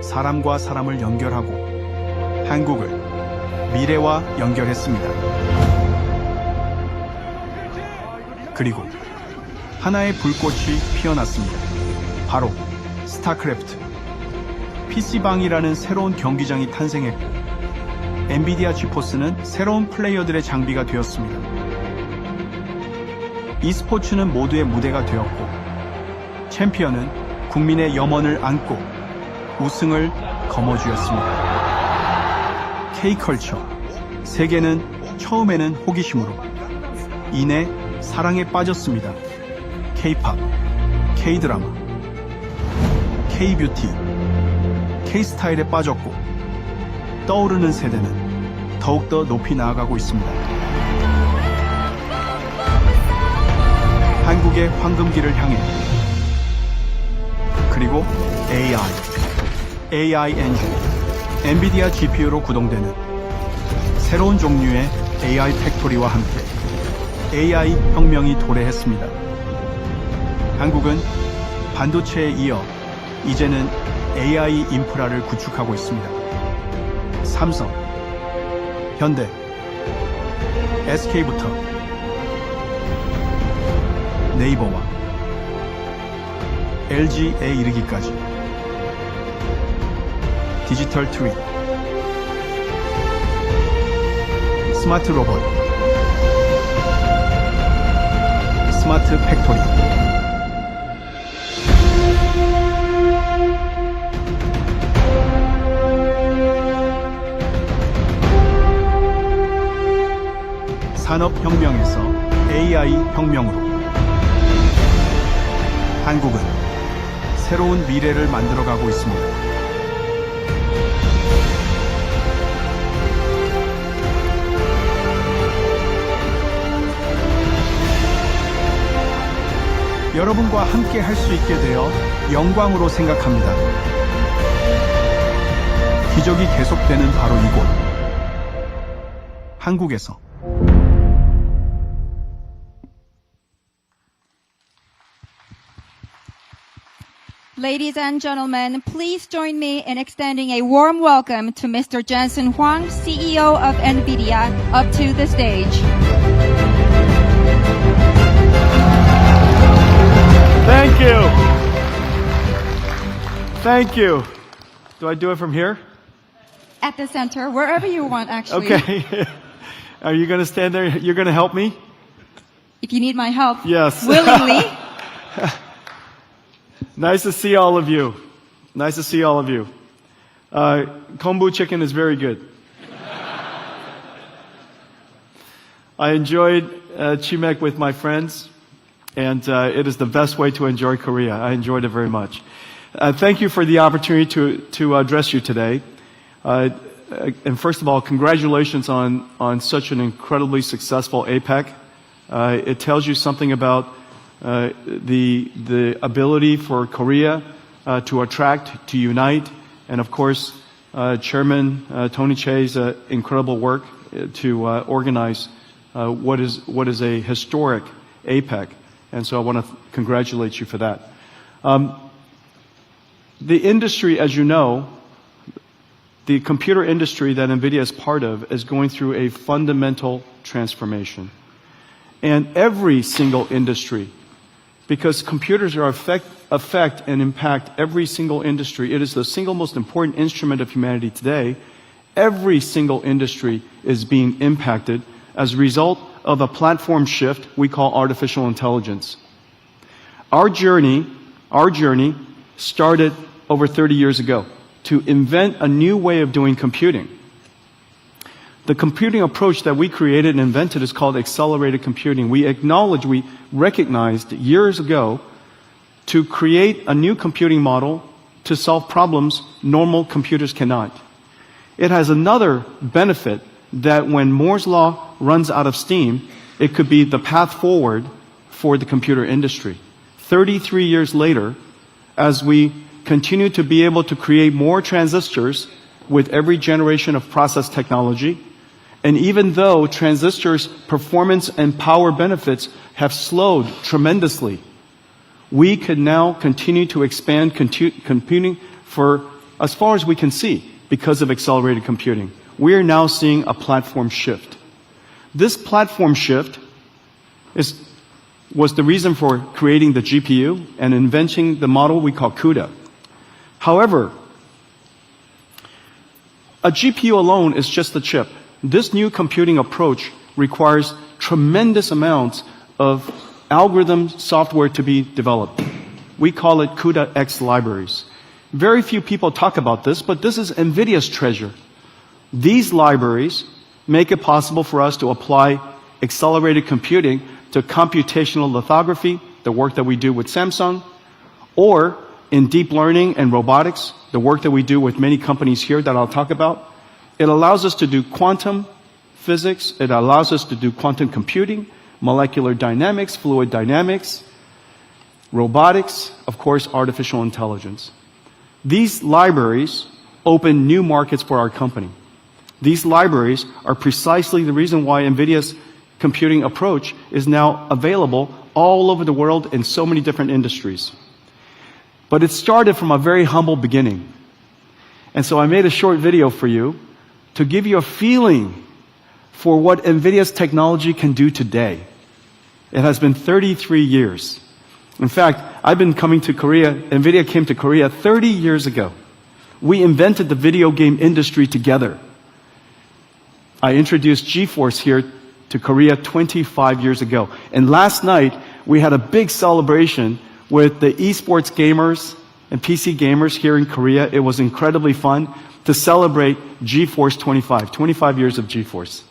사람과 사람을 연결하고 한국을 미래와 연결했습니다. 그리고 하나의 불꽃이 피어났습니다. 바로 스타크래프트. PC방이라는 새로운 경기장이 탄생했고 엔비디아 지포스는 새로운 플레이어들의 장비가 되었습니다. e스포츠는 모두의 무대가 되었고 챔피언은 국민의 염원을 안고 우승을 거머쥐었습니다. K컬처. 세계는 처음에는 호기심으로 이내 사랑에 빠졌습니다. K팝, K드라마, K뷰티, K스타일에 빠졌고 떠오르는 세대는 더욱더 높이 나아가고 있습니다. 한국의 황금기를 향해 그리고 AI 엔진, 엔비디아 GPU로 구동되는 새로운 종류의 AI 팩토리와 함께 AI 혁명이 도래했습니다. 한국은 반도체에 이어 이제는 AI 인프라를 구축하고 있습니다. 삼성, 현대, SK부터 네이버와 LG에 이르기까지 디지털 트윈, 스마트 로봇, 스마트 팩토리, 산업혁명에서 AI 혁명으로 한국은 새로운 미래를 만들어가고 있습니다. 여러분과 함께 할 수 있게 되어 영광으로 생각합니다. 기적이 계속되는 바로 이곳, 한국에서. Ladies and gentlemen, please join me in extending a warm welcome to Mr. Jensen Huang, CEO of Nvidia, up to the stage. Thank you. Thank you. Do I do it from here? At the center, wherever you want, actually. Okay. Are you going to stand there? You're going to help me? If you need my help, Yes. willingly. Nice to see all of you. Nice to see all of you. Kombu chicken is very good. I enjoyed chimek with my friends, and it is the best way to enjoy Korea. I enjoyed it very much. Thank you for the opportunity to address you today. And first of all, congratulations on such an incredibly successful APEC. It tells you something about the ability for Korea to attract, to unite, and of course, Chairman Tony Che's incredible work to organize what is a historic APEC. And so I want to congratulate you for that. The industry, as you know, the computer industry that Nvidia is part of is going through a fundamental transformation. And every single industry, because computers are affect and impact every single industry. It is the single most important instrument of humanity today. Every single industry is being impacted as a result of a platform shift we call artificial intelligence. Our journey started over 30 years ago to invent a new way of doing computing. The computing approach that we created and invented is called accelerated computing. We recognized years ago to create a new computing model to solve problems normal computers cannot. It has another benefit that when Moore's law runs out of steam, it could be the path forward for the computer industry. 33 years later, as we continue to be able to create more transistors with every generation of process technology, and even though transistors' performance and power benefits have slowed tremendously, we can now continue to expand computing for as far as we can see, because of accelerated computing, we are now seeing a platform shift. This platform shift was the reason for creating the GPU and inventing the model we call CUDA. However, a GPU alone is just a chip. This new computing approach requires tremendous amounts of algorithm software to be developed. We call it CUDA-X libraries. Very few people talk about this, but this is NVIDIA's treasure. These libraries make it possible for us to apply accelerated computing to computational lithography, the work that we do with Samsung, or in deep learning and robotics, the work that we do with many companies here that I'll talk about. It allows us to do quantum physics, it allows us to do quantum computing, molecular dynamics, fluid dynamics, robotics, of course, artificial intelligence. These libraries open new markets for our company. These libraries are precisely the reason why NVIDIA's computing approach is now available all over the world in so many different industries. But it started from a very humble beginning. And so I made a short video for you to give you a feeling for what NVIDIA's technology can do today. It has been 33 years. In fact, I've been coming to Korea, NVIDIA came to Korea 30 years ago. We invented the video game industry together. I introduced GeForce here to Korea 25 years ago. And last night, we had a big celebration with the esports gamers and PC gamers here in Korea. It was incredibly fun to celebrate GeForce 25 years of GeForce.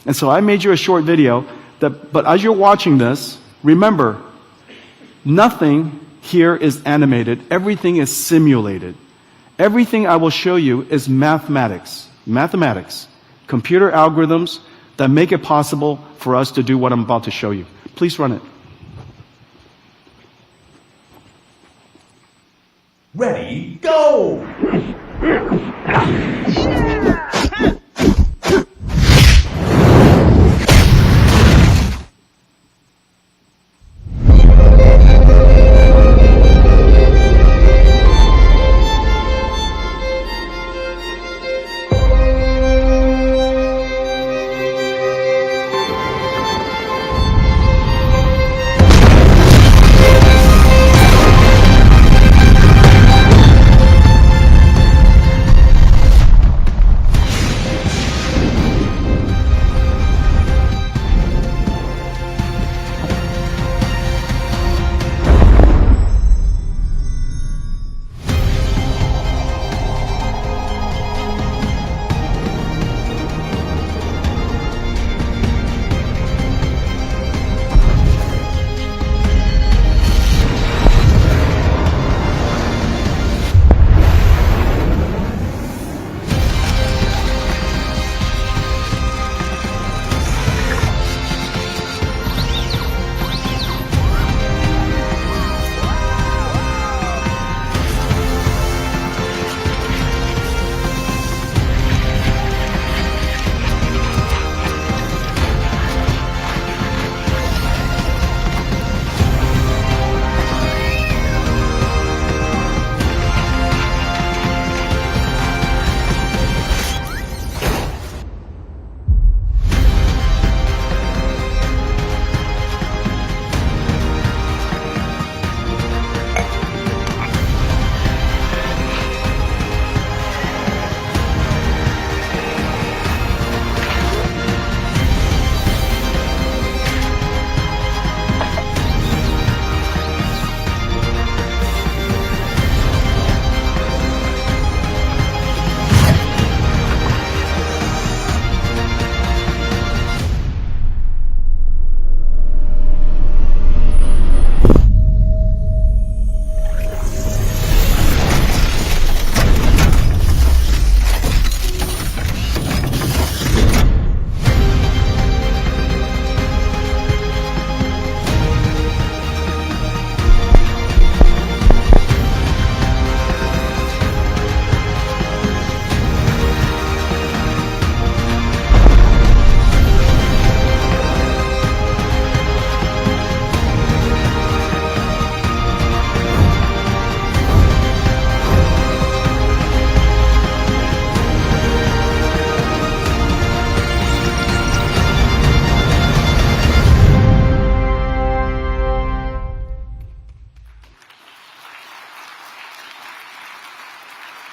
And so I made you a short video, but as you're watching this, remember, nothing here is animated. Everything is simulated. Everything I will show you is mathematics, computer algorithms that make it possible for us to do what I'm about to show you. Please run it. Ready, go!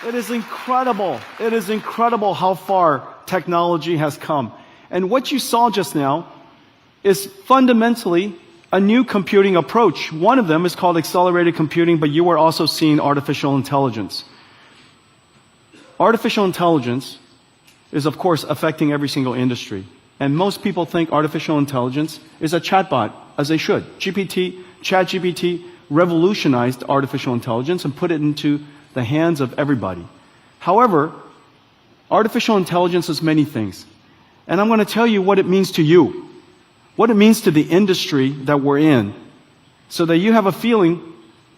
It is incredible. It is incredible how far technology has come. And what you saw just now is fundamentally a new computing approach. One of them is called accelerated computing, but you were also seeing artificial intelligence. Artificial intelligence is, of course, affecting every single industry. And most people think artificial intelligence is a chatbot, as they should. ChatGPT revolutionized artificial intelligence and put it into the hands of everybody. However, artificial intelligence is many things. And I'm going to tell you what it means to you, what it means to the industry that we're in, so that you have a feeling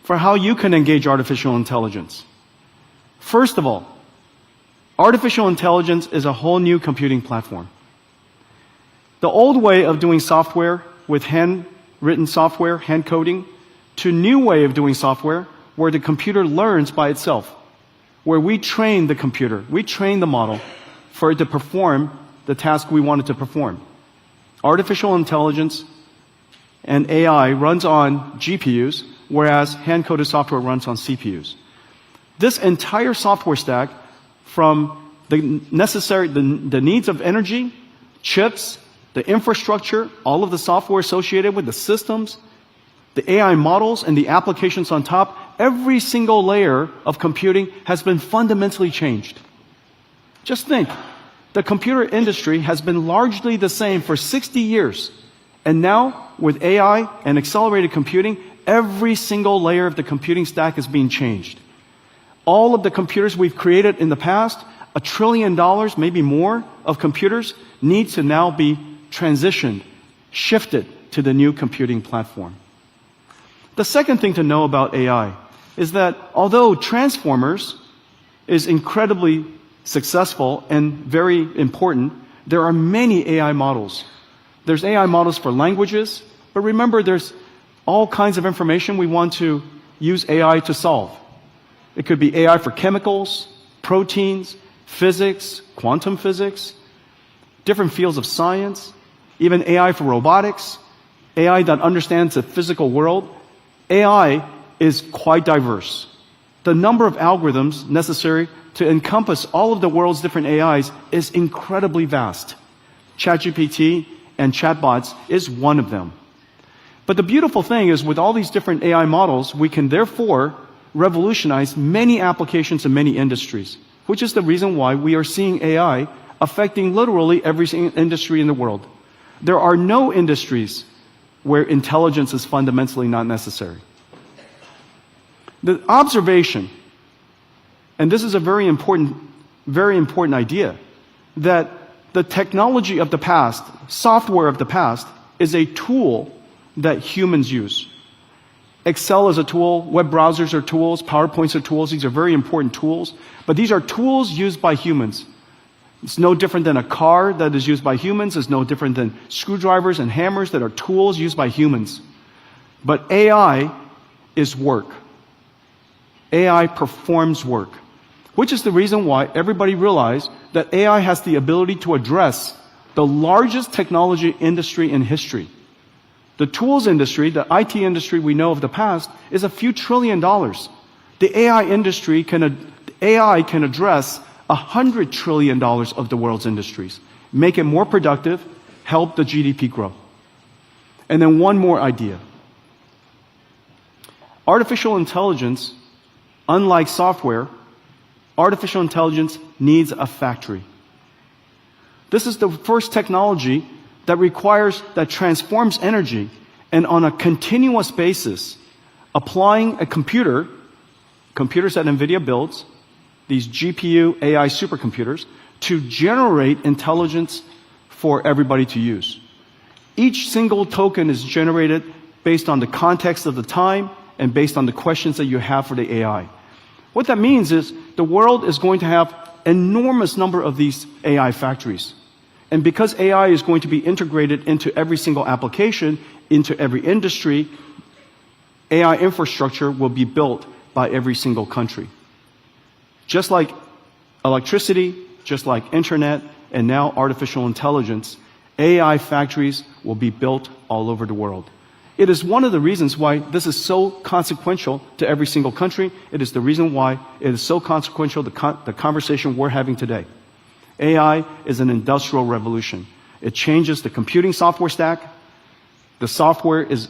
for how you can engage artificial intelligence. First of all, artificial intelligence is a whole new computing platform. The old way of doing software with handwritten software, hand coding, to new way of doing software where the computer learns by itself, where we train the computer, we train the model for it to perform the task we want it to perform. Artificial intelligence and AI runs on GPUs, whereas hand-coded software runs on CPUs. This entire software stack, from the needs of energy, chips, the infrastructure, all of the software associated with the systems, the AI models and the applications on top, every single layer of computing has been fundamentally changed. Just think, the computer industry has been largely the same for 60 years. And now, with AI and accelerated computing, every single layer of the computing stack is being changed. All of the computers we've created in the past, $1 trillion, maybe more, of computers need to now be transitioned, shifted to the new computing platform. The second thing to know about AI is that although Transformers is incredibly successful and very important, there are many AI models. There's AI models for languages, but remember there's all kinds of information we want to use AI to solve. It could be AI for chemicals, proteins, physics, quantum physics, different fields of science, even AI for robotics, AI that understands the physical world. AI is quite diverse. The number of algorithms necessary to encompass all of the world's different AIs is incredibly vast. ChatGPT and chatbots is one of them. But the beautiful thing is with all these different AI models, we can therefore revolutionize many applications in many industries, which is the reason why we are seeing AI affecting literally every single industry in the world. There are no industries where intelligence is fundamentally not necessary. The observation, and this is a very important idea, that the technology of the past, software of the past, is a tool that humans use. Excel is a tool, web browsers are tools, PowerPoints are tools, these are very important tools, but these are tools used by humans. It's no different than a car that is used by humans, it's no different than screwdrivers and hammers that are tools used by humans. But AI is work. AI performs work, which is the reason why everybody realized that AI has the ability to address the largest technology industry in history. The tools industry, the IT industry we know of the past, is a few $1 trillion. The AI industry AI can address $100 trillion of the world's industries, make it more productive, help the GDP grow. And then one more idea. Artificial intelligence, unlike software, artificial intelligence needs a factory. This is the first technology that transforms energy and on a continuous basis, applying a computers that Nvidia builds, these GPU AI supercomputers, to generate intelligence for everybody to use. Each single token is generated based on the context of the time and based on the questions that you have for the AI. What that means is the world is going to have enormous number of these AI factories. And because AI is going to be integrated into every single application, into every industry, AI infrastructure will be built by every single country. Just like electricity, just like internet, and now artificial intelligence, AI factories will be built all over the world. It is one of the reasons why this is so consequential to every single country. It is the reason why it is so consequential to the conversation we're having today. AI is an industrial revolution. It changes the computing software stack. The software is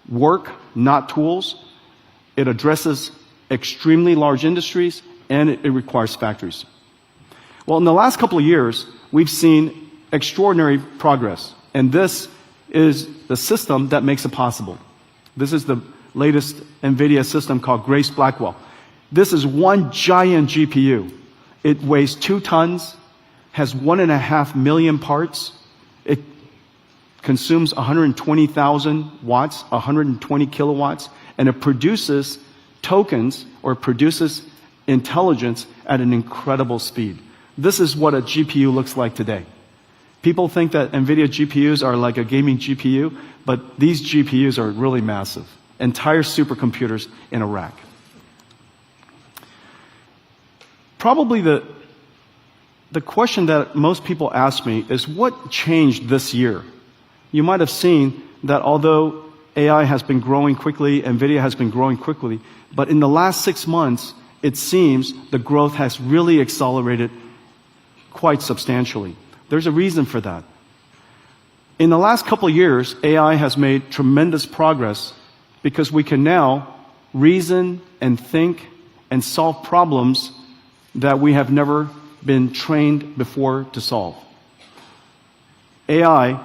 work, not tools. It addresses extremely large industries, and it requires factories. Well, in the last couple of years, we've seen extraordinary progress, and this is the system that makes it possible. This is the latest Nvidia system called Grace Blackwell. This is one giant GPU. It weighs 2 tons, has 1.5 million parts. It consumes 120,000 watts, 120 kilowatts, and it produces tokens or produces intelligence at an incredible speed. This is what a GPU looks like today. People think that Nvidia GPUs are like a gaming GPU, but these GPUs are really massive. Entire supercomputers in a rack. Probably the question that most people ask me is what changed this year? You might have seen that although AI has been growing quickly, Nvidia has been growing quickly, but in the last 6 months, it seems the growth has really accelerated quite substantially. There's a reason for that. In the last couple of years, AI has made tremendous progress because we can now reason and think and solve problems that we have never been trained before to solve. AI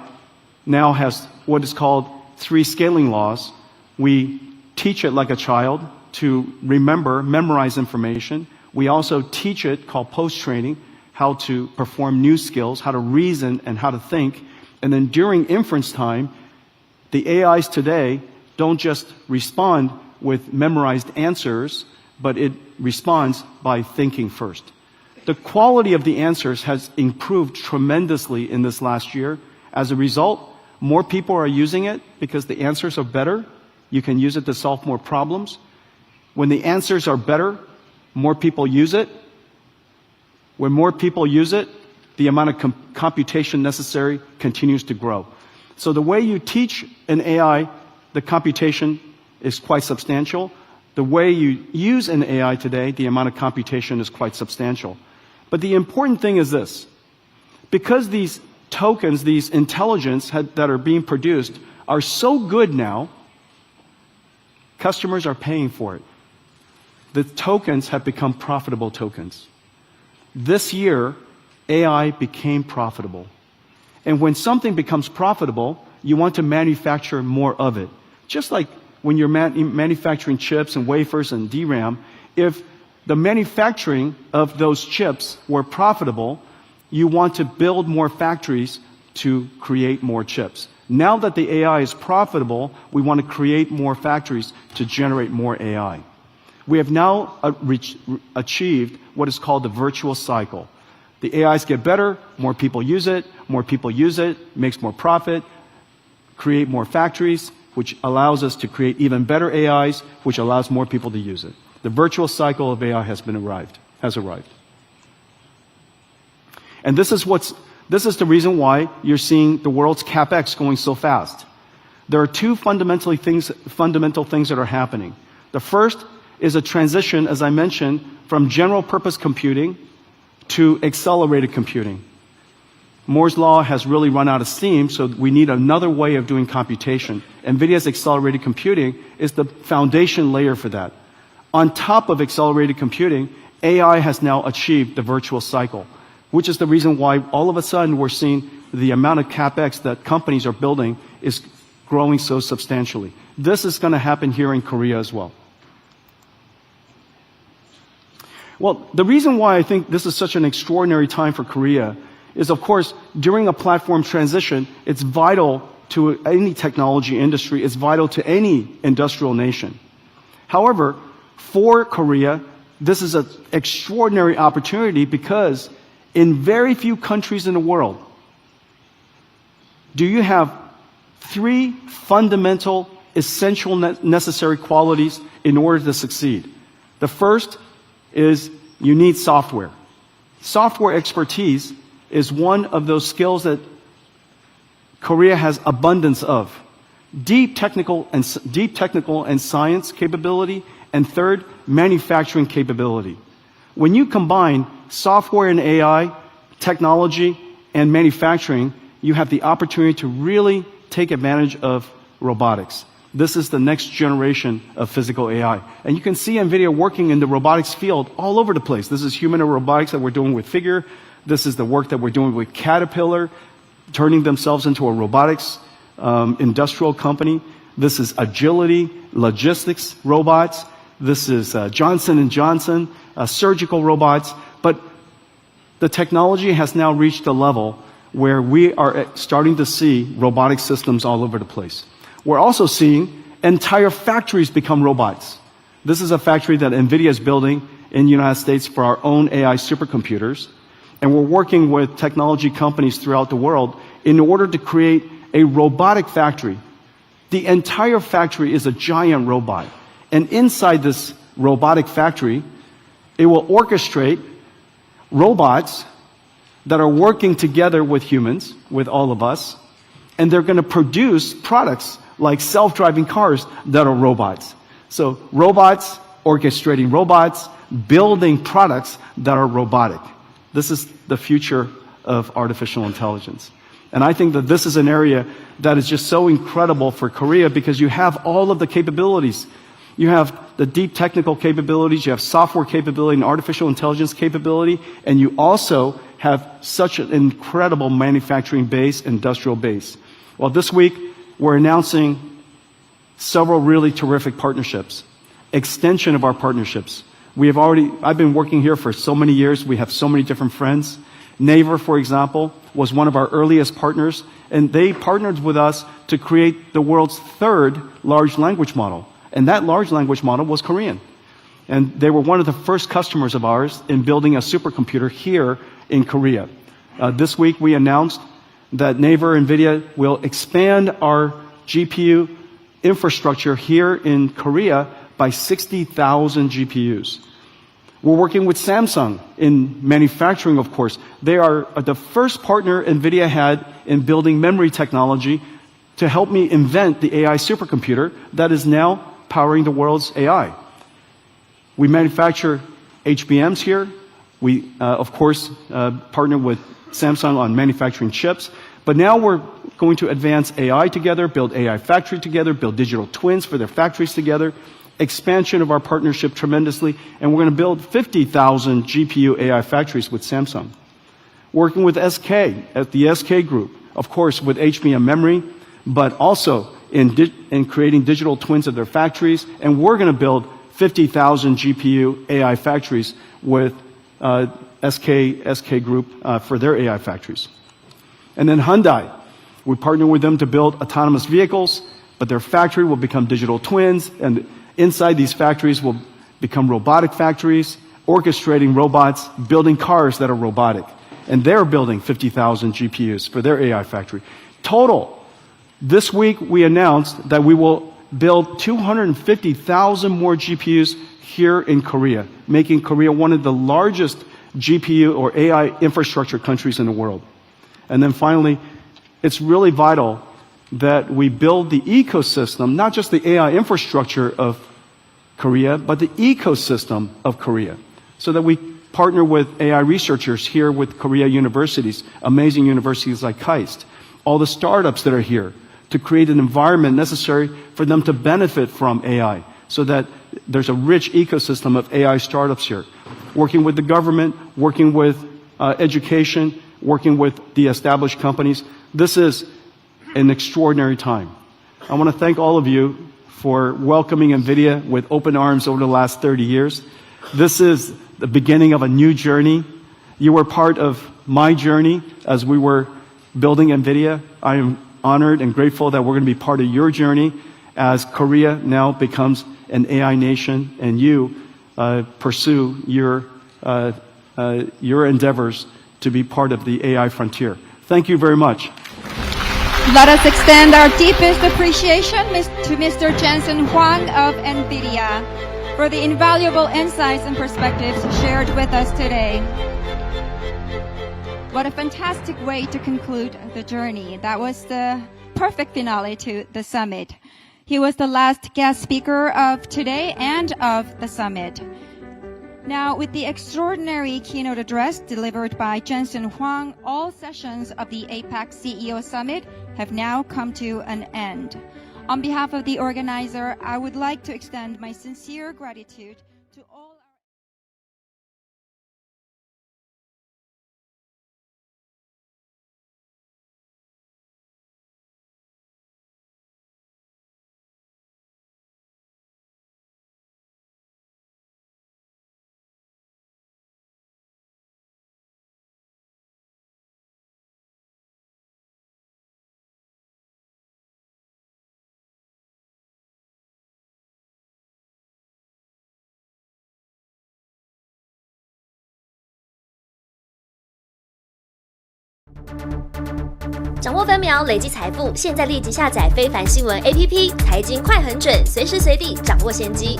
now has what is called 3 scaling laws. We teach it like a child to memorize information. We also teach it, called post-training, how to perform new skills, how to reason and how to think. And then during inference time, the AIs today don't just respond with memorized answers, but it responds by thinking first. The quality of the answers has improved tremendously in this last year. As a result, more people are using it because the answers are better. You can use it to solve more problems. When the answers are better, more people use it. When more people use it, the amount of computation necessary continues to grow. So the way you teach an AI, the computation is quite substantial. The way you use an AI today, the amount of computation is quite substantial. But the important thing is this. Because these tokens, these intelligence that are being produced are so good now, customers are paying for it. The tokens have become profitable tokens. This year, AI became profitable. And when something becomes profitable, you want to manufacture more of it. Just like when you're manufacturing chips and wafers and DRAM, if the manufacturing of those chips were profitable, you want to build more factories to create more chips. Now that the AI is profitable, we want to create more factories to generate more AI. We have now achieved what is called the virtuous cycle. The AIs get better, more people use it, makes more profit, create more factories, which allows us to create even better AIs, which allows more people to use it. The virtuous cycle of AI has arrived. And this is the reason why you're seeing the world's CapEx going so fast. There are 2 fundamental things that are happening. The first is a transition, as I mentioned, from general purpose computing to accelerated computing. Moore's law has really run out of steam, so we need another way of doing computation. NVIDIA's accelerated computing is the foundation layer for that. On top of accelerated computing, AI has now achieved the virtuous cycle, which is the reason why all of a sudden we're seeing the amount of CapEx that companies are building is growing so substantially. This is going to happen here in Korea as well. Well, the reason why I think this is such an extraordinary time for Korea is, of course, during a platform transition, it's vital to any technology industry, it's vital to any industrial nation. However, for Korea, this is an extraordinary opportunity because in very few countries in the world do you have 3 fundamental, essential, necessary qualities in order to succeed. The first is you need software. Software expertise is one of those skills that Korea has abundance of. deep technical and science capability, and third, manufacturing capability. When you combine software and AI, technology, and manufacturing, you have the opportunity to really take advantage of robotics. This is the next generation of physical AI. And you can see NVIDIA working in the robotics field all over the place. This is humanoid robotics that we're doing with Figure. This is the work that we're doing with Caterpillar, turning themselves into a robotics industrial company. This is agility, logistics robots. This is Johnson & Johnson, surgical robots. But the technology has now reached a level where we are starting to see robotic systems all over the place. We're also seeing entire factories become robots. This is a factory that NVIDIA is building in the United States for our own AI supercomputers. And we're working with technology companies throughout the world in order to create a robotic factory. The entire factory is a giant robot. And inside this robotic factory, it will orchestrate robots that are working together with humans, with all of us, and they're going to produce products like self-driving cars that are robots. So robots orchestrating robots, building products that are robotic. This is the future of artificial intelligence. And I think that this is an area that is just so incredible for Korea because you have all of the capabilities. You have the deep technical capabilities, you have software capability and artificial intelligence capability, and you also have such an incredible manufacturing base, industrial base. Well, this week, we're announcing several really terrific partnerships, extension of our partnerships. I've been working here for so many years. We have so many different friends. Naver, for example, was one of our earliest partners, and they partnered with us to create the world's third large language model. And that large language model was Korean. And they were one of the first customers of ours in building a supercomputer here in Korea. This week we announced that Naver NVIDIA will expand our GPU infrastructure here in Korea by 60,000 GPUs. We're working with Samsung in manufacturing, of course. They are the first partner NVIDIA had in building memory technology to help me invent the AI supercomputer that is now powering the world's AI. We manufacture HBMs here. We, of course, partner with Samsung on manufacturing chips. But now we're going to advance AI together, build AI factory together, build digital twins for their factories together, expansion of our partnership tremendously, and we're going to build 50,000 GPU AI factories with Samsung. Working with SK, at the SK Group, of course, with HBM memory, but also in creating digital twins of their factories, and we're going to build 50,000 GPU AI factories with SK Group for their AI factories. And then Hyundai, we partner with them to build autonomous vehicles, but their factory will become digital twins, and inside these factories will become robotic factories, orchestrating robots, building cars that are robotic. And they're building 50,000 GPUs for their AI factory. Total, this week we announced that we will build 250,000 more GPUs here in Korea, making Korea one of the largest GPU or AI infrastructure countries in the world. And then finally, it's really vital that we build the ecosystem, not just the AI infrastructure of Korea, but the ecosystem of Korea, so that we partner with AI researchers here with Korea universities, amazing universities like KAIST, all the startups that are here, to create an environment necessary for them to benefit from AI, so that there's a rich ecosystem of AI startups here. Working with the government, working with education, working with the established companies. This is an extraordinary time. I want to thank all of you for welcoming NVIDIA with open arms over the last 30 years. This is the beginning of a new journey. You were part of my journey as we were building NVIDIA. I am honored and grateful that we're going to be part of your journey as Korea now becomes an AI nation and you pursue your endeavors to be part of the AI frontier. Thank you very much. Let us extend our deepest appreciation to Mr. Jensen Huang of NVIDIA for the invaluable insights and perspectives shared with us today. What a fantastic way to conclude the journey. That was the perfect finale to the summit. He was the last guest speaker of today and of the summit. Now, with the extraordinary keynote address delivered by Jensen Huang, all sessions of the APEC CEO Summit have now come to an end. On behalf of the organizer, I would like to extend my sincere gratitude to all our掌握分秒，累积财富。现在立即下载非凡新闻 APP， 财经快很准，随时随地掌握先机。